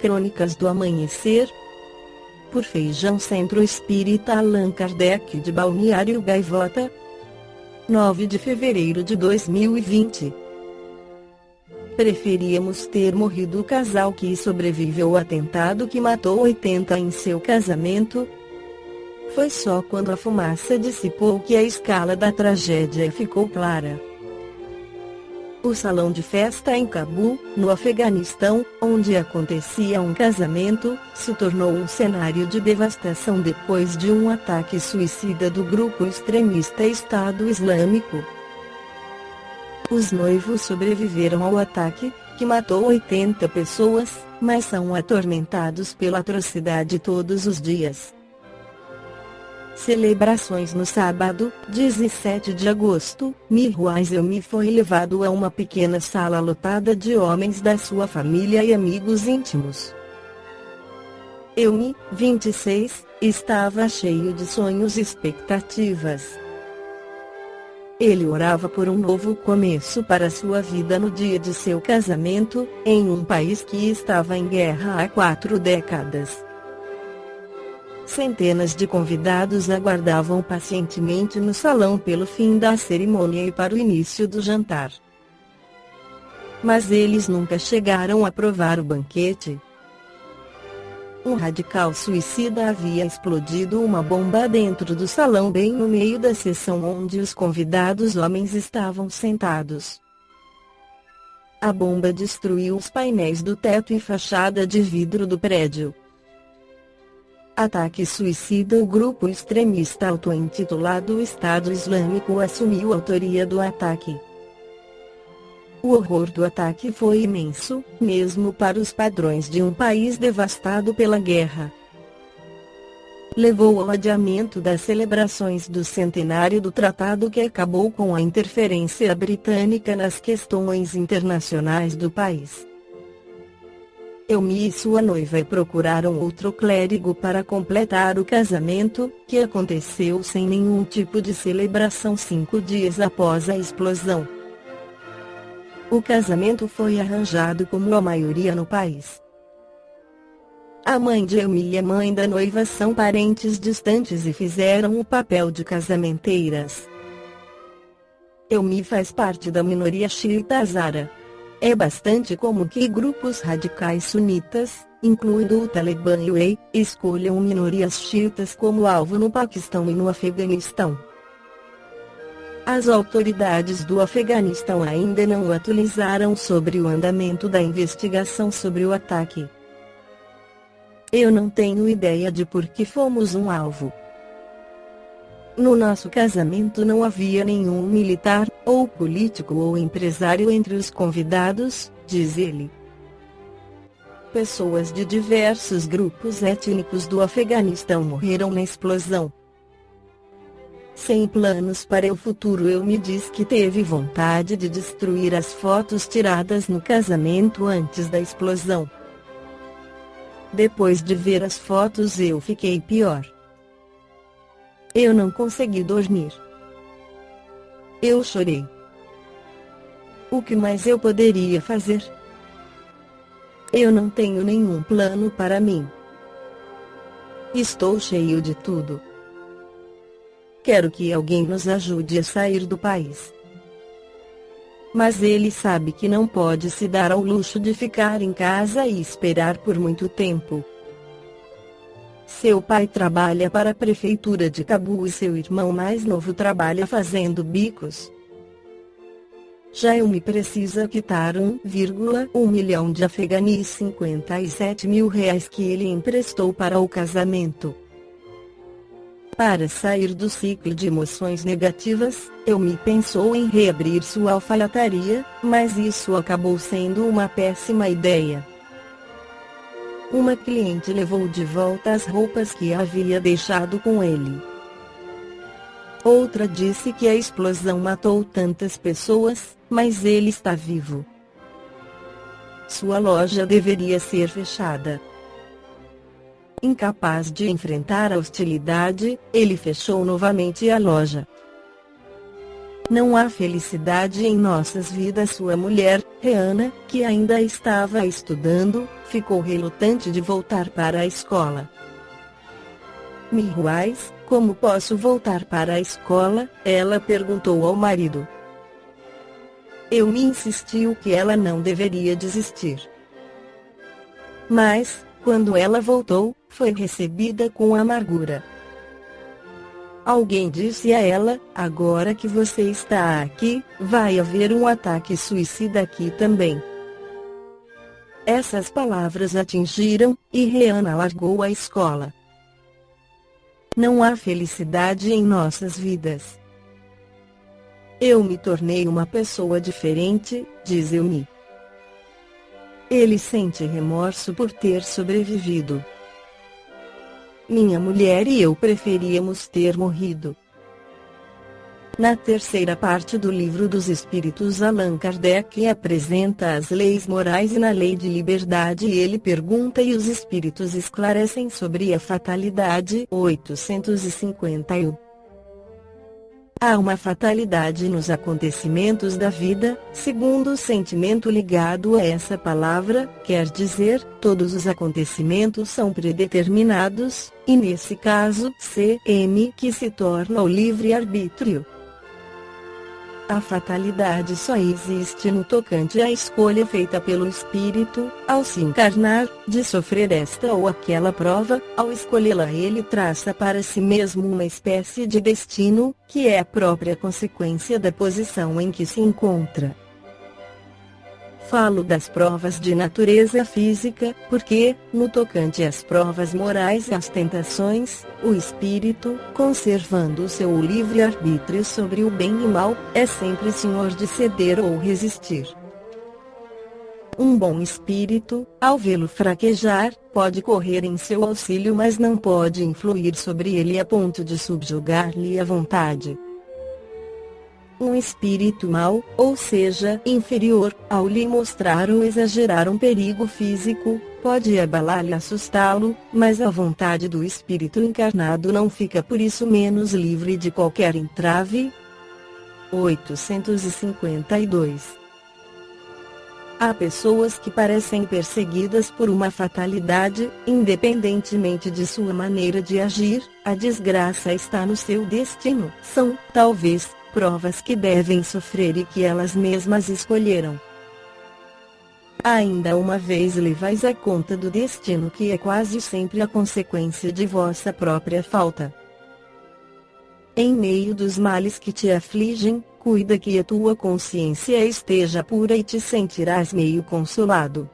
Crônicas do Amanhecer, por Feijão Centro Espírita Allan Kardec de Balneário Gaivota, 9 de fevereiro de 2020. Preferíamos ter morrido o casal que sobreviveu ao atentado que matou 80 em seu casamento. Foi só quando a fumaça dissipou que a escala da tragédia ficou clara. O salão de festa em Cabul, no Afeganistão, onde acontecia um casamento, se tornou um cenário de devastação depois de um ataque suicida do grupo extremista Estado Islâmico. Os noivos sobreviveram ao ataque, que matou 80 pessoas, mas são atormentados pela atrocidade todos os dias. Celebrações no sábado, 17 de agosto, Mirwais Elmi foi levado a uma pequena sala lotada de homens da sua família e amigos íntimos. Elmi, 26, estava cheio de sonhos e expectativas. Ele orava por um novo começo para sua vida no dia de seu casamento, em um país que estava em guerra há 4 décadas. Centenas de convidados aguardavam pacientemente no salão pelo fim da cerimônia e para o início do jantar. Mas eles nunca chegaram a provar o banquete. Um radical suicida havia explodido uma bomba dentro do salão bem no meio da sessão onde os convidados homens estavam sentados. A bomba destruiu os painéis do teto e fachada de vidro do prédio. Ataque suicida. O grupo extremista auto-intitulado Estado Islâmico assumiu a autoria do ataque. O horror do ataque foi imenso, mesmo para os padrões de um país devastado pela guerra. Levou ao adiamento das celebrações do centenário do tratado que acabou com a interferência britânica nas questões internacionais do país. Elmi e sua noiva procuraram outro clérigo para completar o casamento, que aconteceu sem nenhum tipo de celebração 5 dias após a explosão. O casamento foi arranjado como a maioria no país. A mãe de Elmi e a mãe da noiva são parentes distantes e fizeram o papel de casamenteiras. Elmi faz parte da minoria xiita hazara. É bastante comum que grupos radicais sunitas, incluindo o Talibã e o EI, escolham minorias xiitas como alvo no Paquistão e no Afeganistão. As autoridades do Afeganistão ainda não atualizaram sobre o andamento da investigação sobre o ataque. Eu não tenho ideia de por que fomos um alvo. No nosso casamento não havia nenhum militar, ou político ou empresário entre os convidados, diz ele. Pessoas de diversos grupos étnicos do Afeganistão morreram na explosão. Sem planos para o futuro, Elmi diz que teve vontade de destruir as fotos tiradas no casamento antes da explosão. Depois de ver as fotos eu fiquei pior. Eu não consegui dormir. Eu chorei. O que mais eu poderia fazer? Eu não tenho nenhum plano para mim. Estou cheio de tudo. Quero que alguém nos ajude a sair do país. Mas ele sabe que não pode se dar ao luxo de ficar em casa e esperar por muito tempo. Seu pai trabalha para a prefeitura de Cabul e seu irmão mais novo trabalha fazendo bicos. Já Elmi precisa quitar 1,1 milhão de afeganis, 57 mil reais que ele emprestou para o casamento. Para sair do ciclo de emoções negativas, Elmi pensou em reabrir sua alfaiataria, mas isso acabou sendo uma péssima ideia. Uma cliente levou de volta as roupas que havia deixado com ele. Outra disse que a explosão matou tantas pessoas, mas ele está vivo. Sua loja deveria ser fechada. Incapaz de enfrentar a hostilidade, ele fechou novamente a loja. Não há felicidade em nossas vidas. Sua mulher, Reana, que ainda estava estudando, ficou relutante de voltar para a escola. Mirwais, como posso voltar para a escola? Ela perguntou ao marido. Eumi insistiu que ela não deveria desistir. Mas, quando ela voltou, foi recebida com amargura. Alguém disse a ela: agora que você está aqui, vai haver um ataque suicida aqui também. Essas palavras atingiram, e Rihanna largou a escola. Não há felicidade em nossas vidas. Eu me tornei uma pessoa diferente, diz Eumi. Ele sente remorso por ter sobrevivido. Minha mulher e eu preferíamos ter morrido. Na terceira parte do Livro dos Espíritos, Allan Kardec apresenta as leis morais e na lei de liberdade ele pergunta e os espíritos esclarecem sobre a fatalidade. 851. Há uma fatalidade nos acontecimentos da vida, segundo o sentimento ligado a essa palavra, quer dizer, todos os acontecimentos são predeterminados, e nesse caso, CM que se torna o livre-arbítrio. A fatalidade só existe no tocante à escolha feita pelo espírito, ao se encarnar, de sofrer esta ou aquela prova. Ao escolhê-la, ele traça para si mesmo uma espécie de destino, que é a própria consequência da posição em que se encontra. Falo das provas de natureza física, porque, no tocante às provas morais e às tentações, o espírito, conservando o seu livre-arbítrio sobre o bem e mal, é sempre senhor de ceder ou resistir. Um bom espírito, ao vê-lo fraquejar, pode correr em seu auxílio, mas não pode influir sobre ele a ponto de subjugar-lhe a vontade. Um espírito mau, ou seja, inferior, ao lhe mostrar ou exagerar um perigo físico, pode abalá-lo e assustá-lo, mas a vontade do espírito encarnado não fica por isso menos livre de qualquer entrave. 852. Há pessoas que parecem perseguidas por uma fatalidade, independentemente de sua maneira de agir, a desgraça está no seu destino. São, talvez, provas que devem sofrer e que elas mesmas escolheram. Ainda uma vez levais a conta do destino, que é quase sempre a consequência de vossa própria falta. Em meio dos males que te afligem, cuida que a tua consciência esteja pura e te sentirás meio consolado.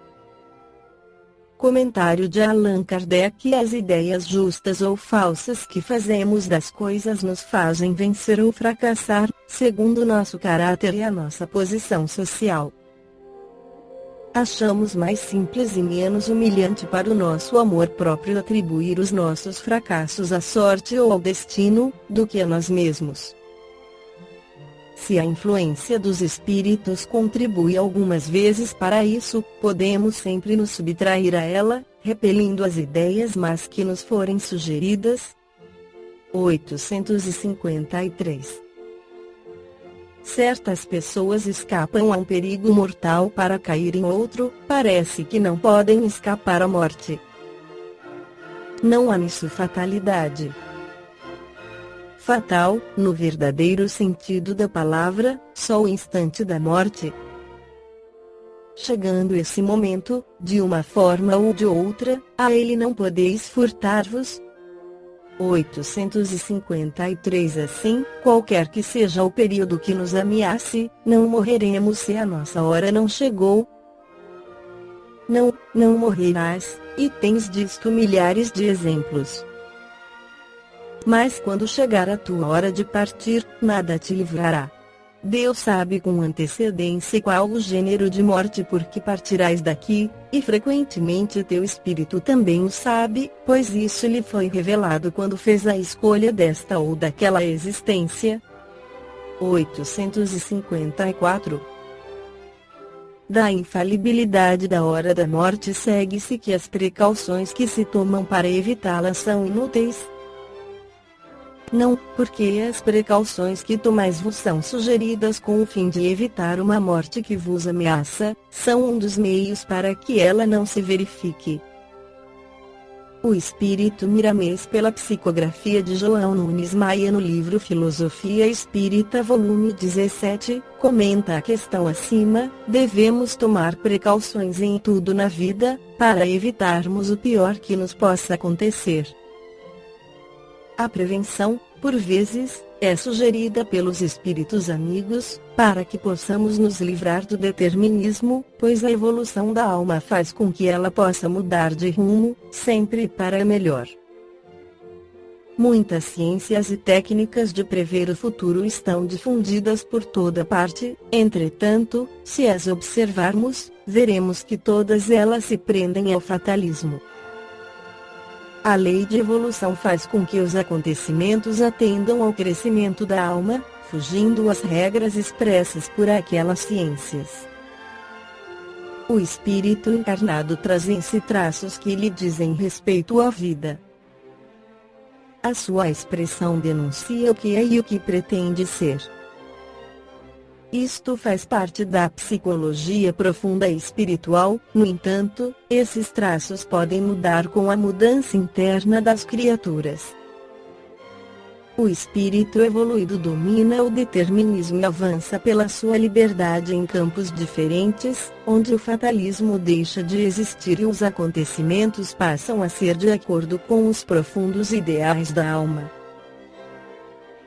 Comentário de Allan Kardec. As ideias justas ou falsas que fazemos das coisas nos fazem vencer ou fracassar, segundo nosso caráter e a nossa posição social. Achamos mais simples e menos humilhante para o nosso amor próprio atribuir os nossos fracassos à sorte ou ao destino, do que a nós mesmos. Se a influência dos espíritos contribui algumas vezes para isso, podemos sempre nos subtrair a ela, repelindo as ideias más que nos forem sugeridas. 853. Certas pessoas escapam a um perigo mortal para cair em outro, parece que não podem escapar à morte. Não há nisso fatalidade. Fatal, no verdadeiro sentido da palavra, só o instante da morte. Chegando esse momento, de uma forma ou de outra, a ele não podeis furtar-vos. 853. Assim, qualquer que seja o período que nos ameace, não morreremos se a nossa hora não chegou. Não morrerás, e tens disto milhares de exemplos. Mas quando chegar a tua hora de partir, nada te livrará. Deus sabe com antecedência qual o gênero de morte por que partirás daqui, e frequentemente teu espírito também o sabe, pois isso lhe foi revelado quando fez a escolha desta ou daquela existência. 854. Da infalibilidade da hora da morte segue-se que as precauções que se tomam para evitá-la são inúteis. Não, porque as precauções que tomais vos são sugeridas com o fim de evitar uma morte que vos ameaça, são um dos meios para que ela não se verifique. O Espírito Miramês, pela psicografia de João Nunes Maia no livro Filosofia Espírita volume 17, comenta a questão acima: devemos tomar precauções em tudo na vida, para evitarmos o pior que nos possa acontecer. A prevenção, por vezes, é sugerida pelos espíritos amigos, para que possamos nos livrar do determinismo, pois a evolução da alma faz com que ela possa mudar de rumo, sempre para melhor. Muitas ciências e técnicas de prever o futuro estão difundidas por toda parte, entretanto, se as observarmos, veremos que todas elas se prendem ao fatalismo. A lei de evolução faz com que os acontecimentos atendam ao crescimento da alma, fugindo às regras expressas por aquelas ciências. O espírito encarnado traz em si traços que lhe dizem respeito à vida. A sua expressão denuncia o que é e o que pretende ser. Isto faz parte da psicologia profunda e espiritual. No entanto, esses traços podem mudar com a mudança interna das criaturas. O espírito evoluído domina o determinismo e avança pela sua liberdade em campos diferentes, onde o fatalismo deixa de existir e os acontecimentos passam a ser de acordo com os profundos ideais da alma.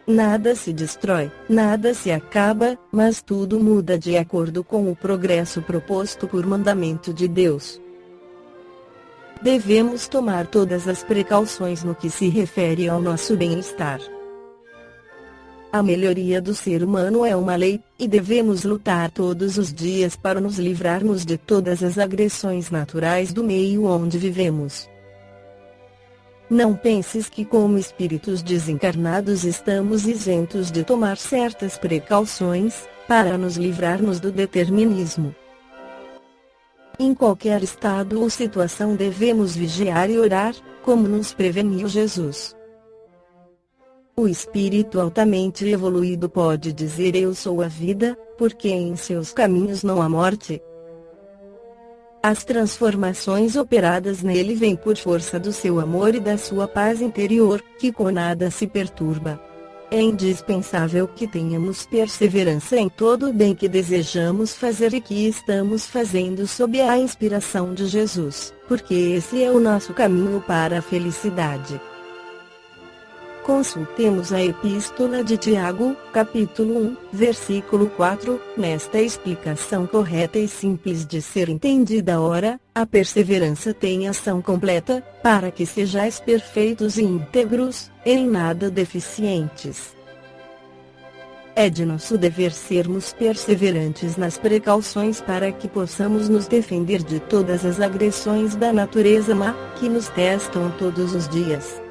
Nada se destrói, nada se acaba, mas tudo muda de acordo com o progresso proposto por mandamento de Deus. Devemos tomar todas as precauções no que se refere ao nosso bem-estar. A melhoria do ser humano é uma lei, e devemos lutar todos os dias para nos livrarmos de todas as agressões naturais do meio onde vivemos. Não penses que como espíritos desencarnados estamos isentos de tomar certas precauções, para nos livrarmos do determinismo. Em qualquer estado ou situação devemos vigiar e orar, como nos preveniu Jesus. O espírito altamente evoluído pode dizer: eu sou a vida, porque em seus caminhos não há morte. As transformações operadas nele vêm por força do seu amor e da sua paz interior, que com nada se perturba. É indispensável que tenhamos perseverança em todo o bem que desejamos fazer e que estamos fazendo sob a inspiração de Jesus, porque esse é o nosso caminho para a felicidade. Consultemos a Epístola de Tiago, capítulo 1, versículo 4, nesta explicação correta e simples de ser entendida. Ora, a perseverança tem ação completa, para que sejais perfeitos e íntegros, em nada deficientes. É de nosso dever sermos perseverantes nas precauções para que possamos nos defender de todas as agressões da natureza má, que nos testam todos os dias.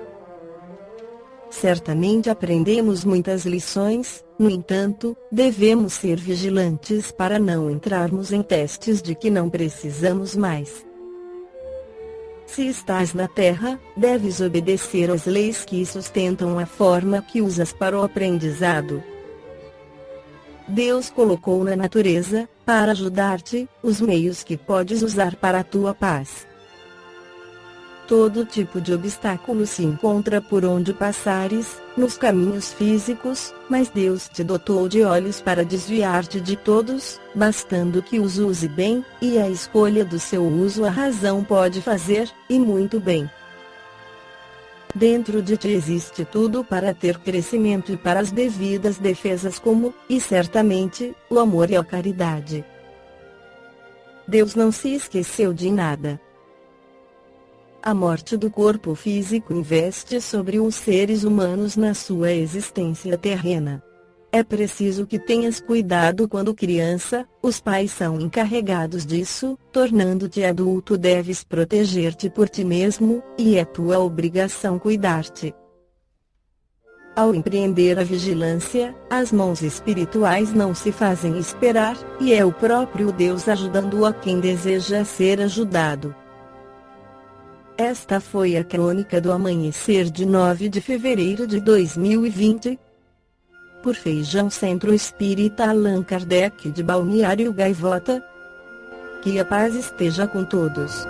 Certamente aprendemos muitas lições, no entanto, devemos ser vigilantes para não entrarmos em testes de que não precisamos mais. Se estás na terra, deves obedecer às leis que sustentam a forma que usas para o aprendizado. Deus colocou na natureza, para ajudar-te, os meios que podes usar para a tua paz. Todo tipo de obstáculo se encontra por onde passares, nos caminhos físicos, mas Deus te dotou de olhos para desviar-te de todos, bastando que os use bem, e a escolha do seu uso a razão pode fazer, e muito bem. Dentro de ti existe tudo para ter crescimento e para as devidas defesas como, e certamente, o amor e a caridade. Deus não se esqueceu de nada. A morte do corpo físico investe sobre os seres humanos na sua existência terrena. É preciso que tenhas cuidado quando criança, os pais são encarregados disso, tornando-te adulto deves proteger-te por ti mesmo, e é tua obrigação cuidar-te. Ao empreender a vigilância, as mãos espirituais não se fazem esperar, e é o próprio Deus ajudando a quem deseja ser ajudado. Esta foi a crônica do amanhecer de 9 de fevereiro de 2020. Por Feijão Centro Espírita Allan Kardec de Balneário Gaivota. Que a paz esteja com todos.